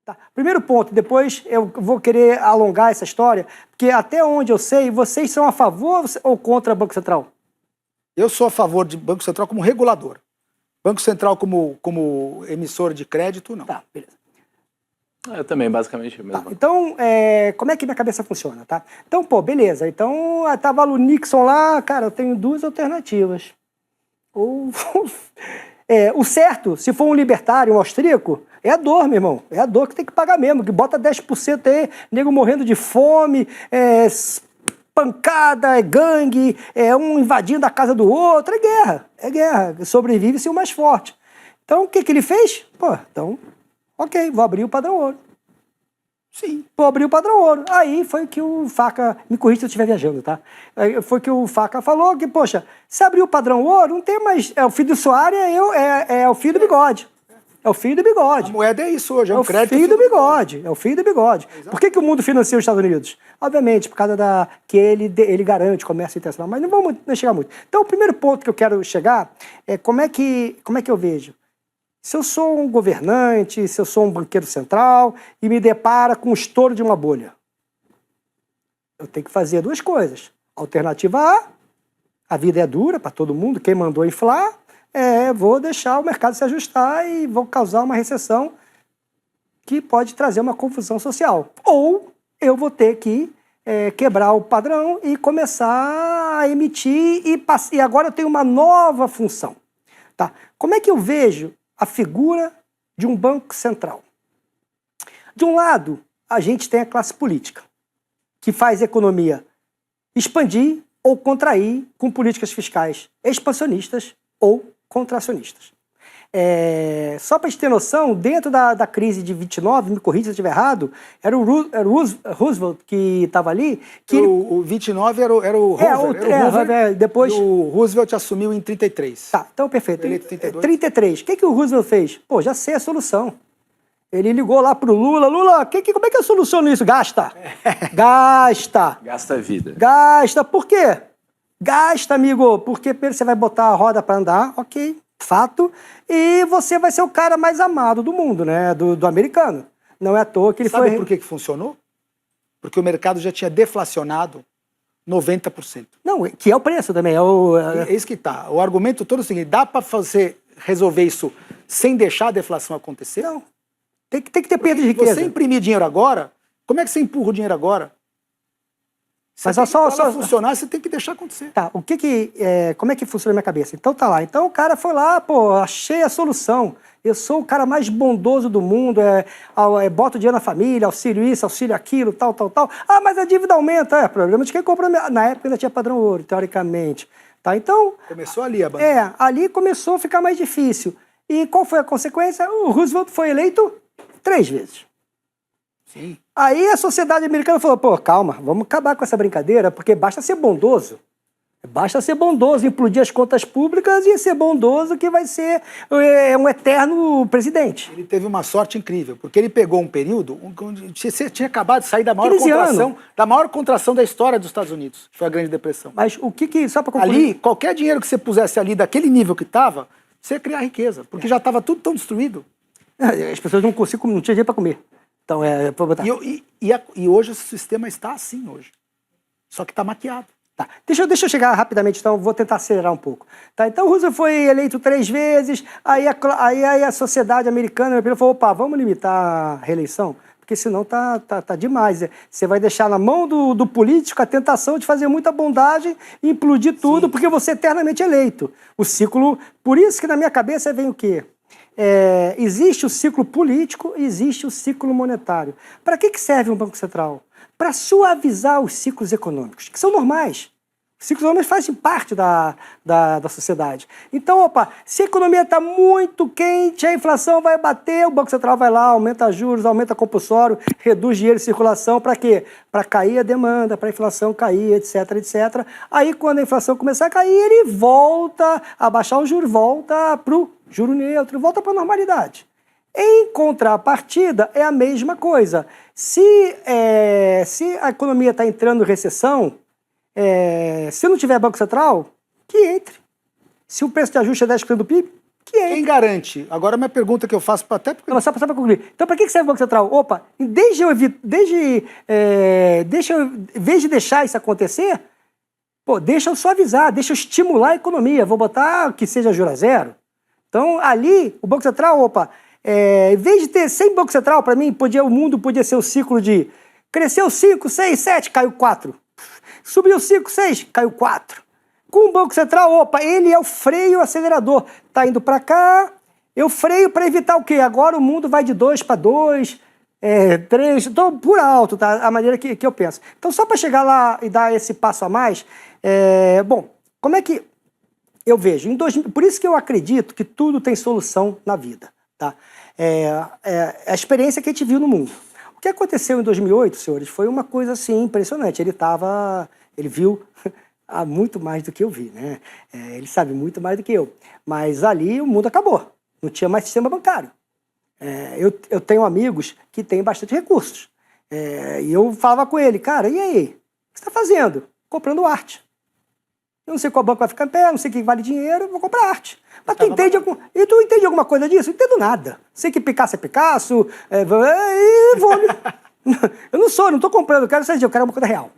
Tá. Primeiro ponto, depois eu vou querer alongar essa história, porque até onde eu sei, vocês são a favor ou contra o Banco Central? Eu sou a favor de Banco Central como regulador. Banco Central como emissor de crédito, não. Tá, beleza. Eu também, basicamente, mesmo. Tá, então, como é que minha cabeça funciona, tá? Então, pô, beleza. Então, tava o Nixon lá, cara, eu tenho duas alternativas. Ou... o certo, se for um libertário, um austríaco, é a dor, meu irmão. É a dor que tem que pagar mesmo, que bota 10% aí, nego morrendo de fome, pancada, é gangue, um invadindo a casa do outro, é guerra. Sobrevive-se o mais forte. Então, o que ele fez? Pô, então, ok, vou abrir o padrão ouro. Sim, vou abrir o padrão ouro. Aí foi que o Faca, me corrija se eu estiver viajando, tá? Aí foi que o Faca falou que, poxa, se abrir o padrão ouro, não tem mais, o filho do Soares, é o filho do bigode. É o filho do bigode. A moeda é isso hoje, é um crédito. É o filho do bigode. É o filho do bigode. Exato. Por que o mundo financia os Estados Unidos? Obviamente, por causa que ele garante comércio internacional, mas não vamos chegar muito. Então, o primeiro ponto que eu quero chegar é como é que eu vejo. Se eu sou um governante, se eu sou um banqueiro central e me depara com o estouro de uma bolha, eu tenho que fazer duas coisas. Alternativa a vida é dura para todo mundo, quem mandou inflar, vou deixar o mercado se ajustar e vou causar uma recessão que pode trazer uma confusão social. Ou eu vou ter que quebrar o padrão e começar a emitir e agora eu tenho uma nova função. Tá? Como é que eu vejo a figura de um banco central? De um lado, a gente tem a classe política, que faz a economia expandir ou contrair com políticas fiscais expansionistas ou contracionistas. Só para a gente ter noção, dentro da crise de 29, me corrija se eu estiver errado, era o Roosevelt que estava ali. Que o 29 era o Hoover, depois o Roosevelt assumiu em 33. Tá, então perfeito. Ele 32. 33. O que o Roosevelt fez? Pô, já sei a solução. Ele ligou lá pro Lula. Lula, como é que eu soluciono isso? Gasta. Gasta. Gasta a vida. Gasta. Por quê? Gasta, amigo. Porque você vai botar a roda para andar, ok, fato. E você vai ser o cara mais amado do mundo, né? Do americano. Não é à toa que ele foi... Sabe por que funcionou? Porque o mercado já tinha deflacionado 90%. Não, que é o preço também. É isso que tá. O argumento todo é o seguinte, dá para você resolver isso sem deixar a deflação acontecer? Não. Tem que ter perda de riqueza. Você imprimir dinheiro agora, como é que você empurra o dinheiro agora? Mas para funcionar, você tem que deixar acontecer. Tá, como é que funciona na minha cabeça? Então tá lá. Então o cara foi lá, pô, achei a solução. Eu sou o cara mais bondoso do mundo, boto dinheiro na família, auxílio isso, auxílio aquilo, tal. Ah, mas a dívida aumenta. Problema de quem compra. Na época ainda tinha padrão ouro, teoricamente. Tá, então... Começou ali a bandeira. Ali começou a ficar mais difícil. E qual foi a consequência? O Roosevelt foi eleito 3 vezes. Sim. Aí a sociedade americana falou, pô, calma, vamos acabar com essa brincadeira, porque basta ser bondoso. Basta ser bondoso, implodir as contas públicas e ser bondoso que vai ser um eterno presidente. Ele teve uma sorte incrível, porque ele pegou um período onde você tinha acabado de sair da maior contração da história dos Estados Unidos, que foi a Grande Depressão. Mas o que só para concluir... Ali, qualquer dinheiro que você pusesse ali daquele nível que estava, você ia criar riqueza, porque já estava tudo tão destruído. As pessoas não tinham dinheiro para comer. Então, botar. E hoje o sistema está assim hoje. Só que está maquiado. Tá. Deixa eu chegar rapidamente, então vou tentar acelerar um pouco. Tá, então o Roosevelt foi eleito 3 vezes, aí a sociedade americana falou, opa, vamos limitar a reeleição, porque senão tá demais. Você vai deixar na mão do político a tentação de fazer muita bondagem e implodir tudo, sim, porque você é eternamente eleito. O ciclo... Por isso que na minha cabeça vem o quê? Existe o ciclo político e existe o ciclo monetário. Para que serve um Banco Central? Para suavizar os ciclos econômicos, que são normais. Os ciclos econômicos fazem parte da sociedade. Então, se a economia está muito quente, a inflação vai bater, o Banco Central vai lá, aumenta juros, aumenta compulsório, reduz dinheiro em circulação, para quê? Para cair a demanda, para a inflação cair, etc. Aí, quando a inflação começar a cair, ele volta a baixar o juro, volta para o juro neutro, volta para a normalidade. Em contrapartida, é a mesma coisa. Se a economia está entrando em recessão, se não tiver Banco Central, que entre. Se o preço de ajuste é 10% do PIB, Quem garante? Agora, minha pergunta que eu faço até... Não, só para concluir. Então, para que serve o Banco Central? Opa, em vez de deixar isso acontecer, pô, deixa eu suavizar, deixa eu estimular a economia. Vou botar que seja juros zero. Então, ali, o Banco Central, opa, em vez de ter 100 Banco Central, para mim, o mundo podia ser o ciclo de cresceu 5, 6, 7, caiu 4. Subiu 5, 6, caiu 4. Com o Banco Central, opa, ele é o freio acelerador. Tá indo para cá, eu freio para evitar o quê? Agora o mundo vai de 2 para 2, 3, então por alto, tá? A maneira que eu penso. Então, só para chegar lá e dar esse passo a mais, bom, como é que eu vejo? Por isso que eu acredito que tudo tem solução na vida, tá? A experiência que a gente viu no mundo. O que aconteceu em 2008, senhores, foi uma coisa assim impressionante. Ele viu há muito mais do que eu vi, né? Ele sabe muito mais do que eu. Mas ali o mundo acabou. Não tinha mais sistema bancário. Eu tenho amigos que têm bastante recursos. E eu falava com ele, cara, e aí? O que você está fazendo? Comprando arte. Eu não sei qual banco vai ficar em pé, não sei o que vale dinheiro, eu vou comprar arte. Mas tu entende alguma coisa disso? Eu não entendo nada. Sei que Picasso é Picasso, eu não estou comprando, eu quero alguma coisa real.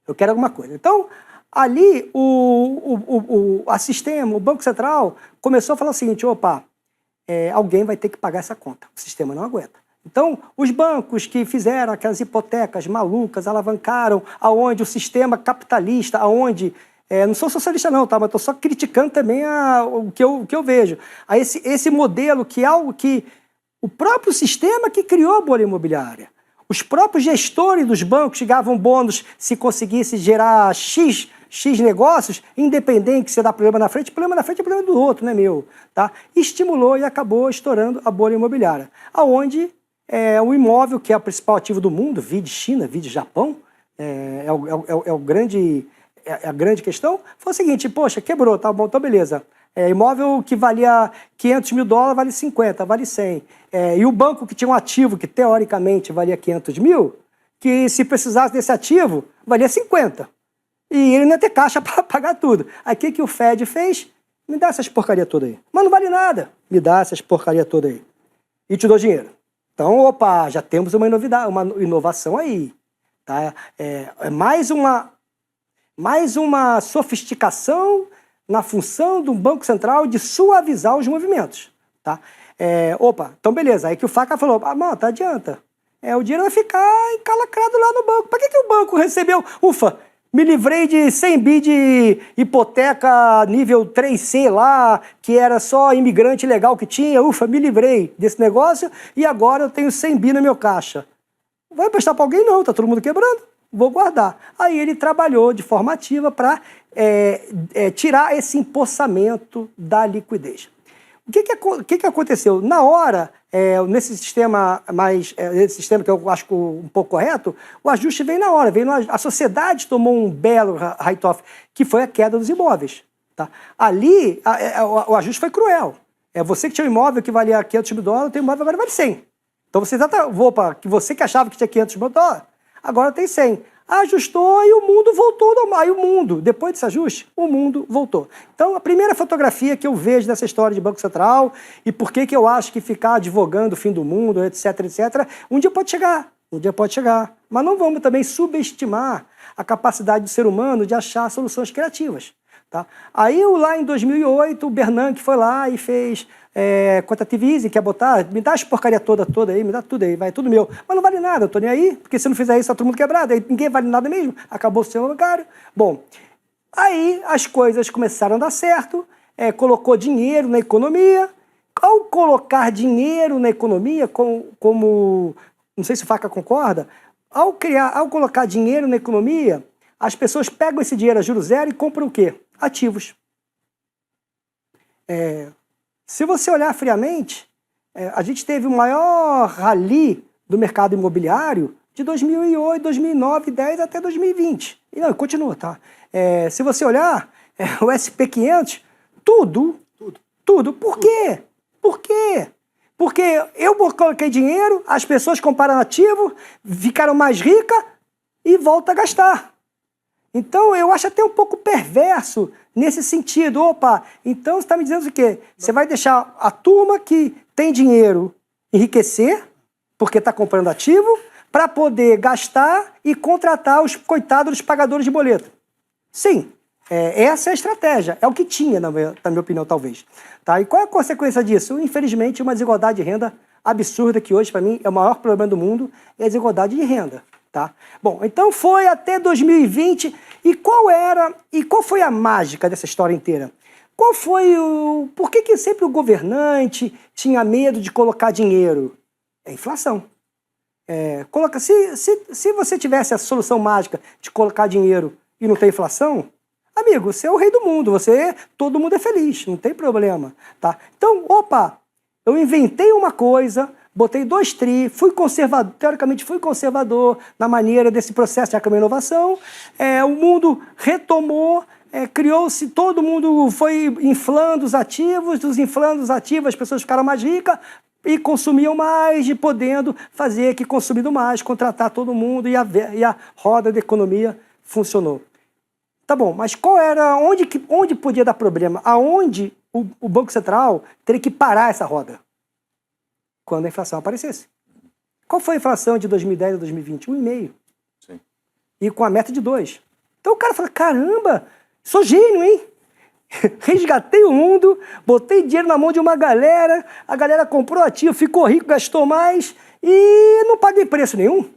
Eu quero alguma coisa. Então, ali, o Banco Central começou a falar o seguinte, opa, alguém vai ter que pagar essa conta, o sistema não aguenta. Então, os bancos que fizeram aquelas hipotecas malucas, alavancaram aonde o sistema capitalista, aonde... não sou socialista não, tá? Mas estou só criticando também o que eu vejo. Esse modelo que é algo que o próprio sistema que criou a bolha imobiliária. Os próprios gestores dos bancos chegavam bônus se conseguisse gerar X negócios, independente que você dá problema na frente é problema do outro, não é meu. Tá? Estimulou e acabou estourando a bolha imobiliária. Aonde o imóvel, que é o principal ativo do mundo, vide China, vide Japão, a grande questão, foi o seguinte, poxa, quebrou, tá bom, então beleza. Imóvel que valia $500 mil vale 50, vale 100. E o banco que tinha um ativo que teoricamente valia 500 mil, que se precisasse desse ativo, valia 50. E ele não ia ter caixa para pagar tudo. Aí o que o Fed fez? Me dá essas porcaria toda aí. Mas não vale nada. Me dá essas porcaria toda aí. E te dou dinheiro. Então, opa, já temos uma inovação aí. Tá? Mais uma sofisticação na função do Banco Central de suavizar os movimentos. Tá? Então beleza. Aí que o Faca falou, não, tá adianta. O dinheiro vai ficar encalacrado lá no banco. Para que o banco recebeu? Ufa, me livrei de 100 bi de hipoteca nível 3C lá, que era só imigrante legal que tinha. Ufa, me livrei desse negócio e agora eu tenho 100 bi no meu caixa. Vai prestar para alguém? Não, tá todo mundo quebrando. Vou guardar. Aí ele trabalhou de forma ativa para tirar esse empossamento da liquidez. O que aconteceu? Na hora, nesse sistema esse sistema que eu acho um pouco correto, o ajuste veio na hora. A sociedade tomou um belo write-off, que foi a queda dos imóveis. Tá? Ali, o ajuste foi cruel. Você que tinha um imóvel que valia $500 mil, tem um imóvel agora vale 100. Então você que achava que tinha $500 mil, agora tem 100. Ajustou e o mundo voltou normal. E o mundo, depois desse ajuste, o mundo voltou. Então, a primeira fotografia que eu vejo dessa história de Banco Central e por que eu acho que ficar advogando o fim do mundo, etc., um dia pode chegar. Mas não vamos também subestimar a capacidade do ser humano de achar soluções criativas. Tá? Aí, lá em 2008, o Bernanke foi lá e fez quantitative easing, quer botar, me dá as porcaria toda aí, me dá tudo aí, vai tudo meu. Mas não vale nada, eu tô nem aí, porque se não fizer isso, tá todo mundo quebrado, aí ninguém vale nada mesmo, acabou o sistema bancário. Bom, aí as coisas começaram a dar certo, colocou dinheiro na economia. Ao colocar dinheiro na economia, como não sei se o Faca concorda, ao colocar dinheiro na economia, as pessoas pegam esse dinheiro a juros zero e compram o quê? Ativos. Se você olhar friamente, a gente teve o maior rally do mercado imobiliário de 2008, 2009, 2010 até 2020. E não, continua, tá? Se você olhar, o SP500, tudo. Por quê? Porque eu coloquei dinheiro, as pessoas compraram ativo, ficaram mais ricas e voltam a gastar. Então, eu acho até um pouco perverso nesse sentido. Opa, então você está me dizendo o quê? Você vai deixar a turma que tem dinheiro enriquecer, porque está comprando ativo, para poder gastar e contratar os coitados dos pagadores de boleto. Sim, essa é a estratégia. É o que tinha, na minha opinião, talvez. Tá? E qual é a consequência disso? Infelizmente, uma desigualdade de renda absurda, que hoje, para mim, é o maior problema do mundo, é a desigualdade de renda. Tá? Bom, então foi até 2020. E qual foi a mágica dessa história inteira? Por que sempre o governante tinha medo de colocar dinheiro? É inflação. Se você tivesse a solução mágica de colocar dinheiro e não tem inflação, amigo, você é o rei do mundo, todo mundo é feliz, não tem problema. Tá? Então, eu inventei uma coisa, botei 2 tri, teoricamente fui conservador na maneira desse processo de inovação, o mundo retomou, criou-se, todo mundo foi inflando os ativos, as pessoas ficaram mais ricas e consumiam mais, e podendo fazer que consumindo mais, contratar todo mundo e a roda da economia funcionou. Tá bom, mas onde podia dar problema? Aonde o Banco Central teria que parar essa roda? Quando a inflação aparecesse. Qual foi a inflação de 2010 a 2020? 1,5%. Sim. E com a meta de 2%. Então o cara fala, caramba, sou gênio, hein? Resgatei o mundo, botei dinheiro na mão de uma galera, a galera comprou ativo, ficou rico, gastou mais e não paguei preço nenhum.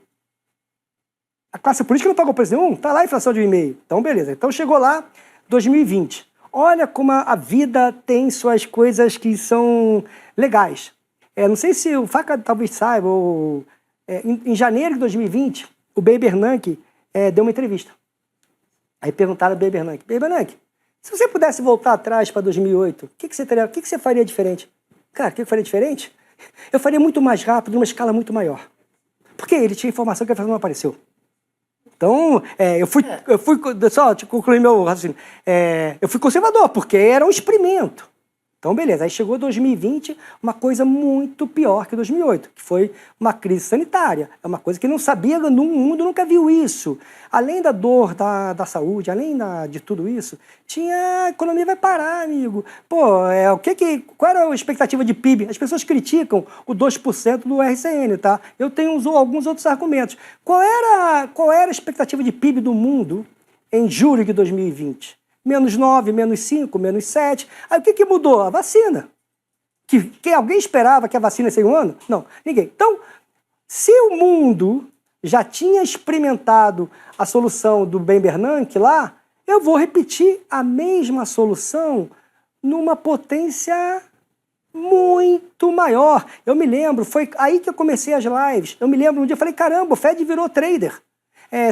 A classe política não pagou preço nenhum, tá lá a inflação de 1,5%. Então beleza, então chegou lá 2020. Olha como a vida tem suas coisas que são legais. Não sei se o Faca talvez saiba, em janeiro de 2020, o Ben Bernanke deu uma entrevista. Aí perguntaram ao Ben Bernanke, se você pudesse voltar atrás para 2008, o que você faria diferente? Cara, o que eu faria diferente? Eu faria muito mais rápido, numa escala muito maior. Porque ele tinha informação que a inflação não apareceu. Então, só te concluir meu raciocínio, eu fui conservador, porque era um experimento. Então, beleza, aí chegou 2020, uma coisa muito pior que 2008, que foi uma crise sanitária. É uma coisa que não sabia, no mundo nunca viu isso. Além da dor da saúde, além de tudo isso, a economia vai parar, amigo. Qual era a expectativa de PIB? As pessoas criticam o 2% do RCN, tá? Eu tenho alguns outros argumentos. Qual era a expectativa de PIB do mundo em julho de 2020? -9, -5, -7. Aí o que mudou? A vacina. Que alguém esperava que a vacina ia ser um ano? Não, ninguém. Então, se o mundo já tinha experimentado a solução do Ben Bernanke lá, eu vou repetir a mesma solução numa potência muito maior. Eu me lembro, foi aí que eu comecei as lives. Eu me lembro, um dia eu falei, caramba, o Fed virou trader.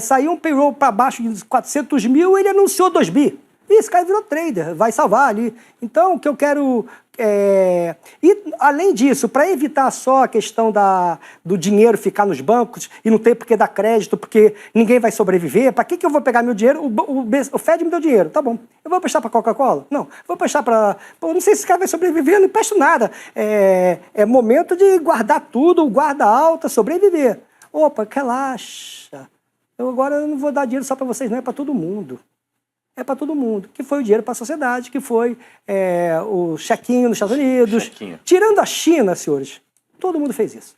Saiu um payroll para baixo de 400 mil, ele anunciou 2 bi. E esse cara virou trader, vai salvar ali. Então, o que eu quero... E, além disso, para evitar só a questão do dinheiro ficar nos bancos e não ter por que dar crédito, porque ninguém vai sobreviver, para que eu vou pegar meu dinheiro? O Fed me deu dinheiro, tá bom. Eu vou prestar para Coca-Cola? Não. Vou prestar para... Não sei se esse cara vai sobreviver, eu não empresto nada. É momento de guardar tudo, guarda alta, sobreviver. Opa, relaxa. Agora eu não vou dar dinheiro só para vocês, não, é para todo mundo. É para todo mundo, que foi o dinheiro para a sociedade, que foi o chequinho nos Estados Unidos. Chequinho. Tirando a China, senhores, todo mundo fez isso.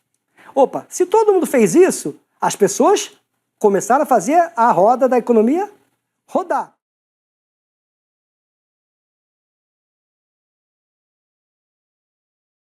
Opa, se todo mundo fez isso, as pessoas começaram a fazer a roda da economia rodar.